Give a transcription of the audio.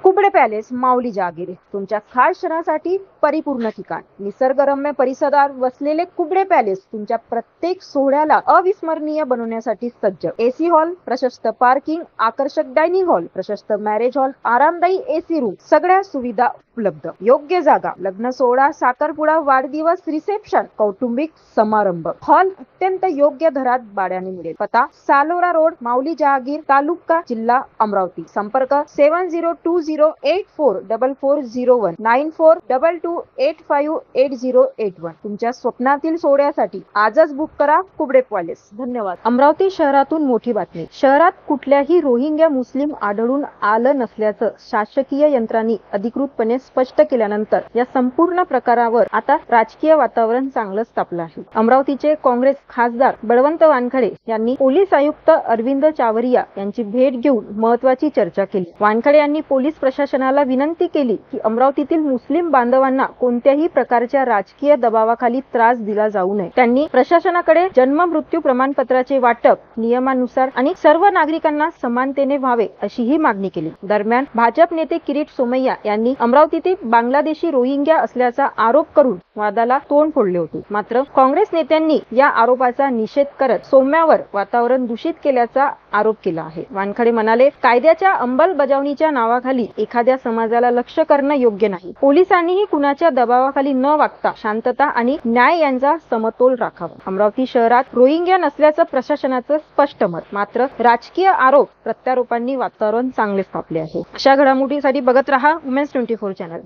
Kubde palace माऊली जहागीर तुमच्या खास क्षणासाठी परिपूर्ण ठिकाण. निसर्गरम्य परिसरात वसलेले कुबडे पॅलेस तुमच्या प्रत्येक सोहळ्याला अविस्मरणीय बनवण्यासाठी सज्ज. एसी हॉल, प्रशस्त पार्किंग, आकर्षक डायनिंग हॉल, प्रशस्त मॅरेज हॉल, आरामदायी एसी रूम, सगळ्या सुविधा उपलब्ध. योग्य जागा, लग्न सोहळा, साखरपुडा, वाढदिवस, रिसेप्शन, कौटुंबिक समारंभ. हॉल अत्यंत योग्य दरात भाड्याने मिळेल. पत्ता सालोरा रोड, माऊली जहागीर, तालुका, जिल्हा अमरावती. संपर्क 7020844401 9422858081. तुमच्या स्वप्नातील सोहळ्यासाठी आजच बुक करा कुबडे पॅलेस. धन्यवाद. अमरावती शहरातून मोठी बातमी. शहरात कुठल्याही रोहिंग्या मुस्लिम आढळून आलं नसल्याचं शासकीय यंत्रणांनी अधिकृतपणे स्पष्ट केल्यानंतर या संपूर्ण प्रकारावर आता राजकीय वातावरण चांगलंच तापलं आहे. अमरावतीचे काँग्रेस खासदार बळवंत वानखडे यांनी पोलीस आयुक्त अरविंद चावरिया यांची भेट घेऊन महत्त्वाची चर्चा केली. वानखडे यांनी पोलीस प्रशासनाला विनंती केली की अमरावतीतील मुस्लिम बांधवांना कोणत्याही प्रकारच्या राजकीय दबावाखाली त्रास दिला जाऊ नये. त्यांनी प्रशासनाकडे जन्म मृत्यू प्रमाणपत्राचे वाटप नियमानुसार आणि सर्व नागरिकांना समानतेने व्हावे अशीही मागणी केली. दरम्यान भाजप नेते किरीट सोमय्या यांनी अमरावतीतील बांगलादेशी रोहिंग्या असल्याचा आरोप करून वादाला तोंड फोडले होते. मात्र काँग्रेस नेत्यांनी या आरोपाचा निषेध करत सोमय्यावर वातावरण दूषित केल्याचा आरोप केला आहे. वानखडे म्हणाले, कायद्याच्या अंमलबजावणीच्या नावाखाली एखाद्या समाजाला लक्ष्य करणं योग्य नाही. पोलिसांनीही कुणाच्या दबावाखाली न वागता शांतता आणि न्याय यांचा समतोल राखावा. अमरावती शहरात रोहिंग्या नसल्याचं प्रशासनाचं स्पष्ट मत. मात्र राजकीय आरोप प्रत्यारोपांनी वातावरण चांगलेच तापले आहे. अशा घडामोडींसाठी बघत रहा वुमेन्स 24 चॅनल.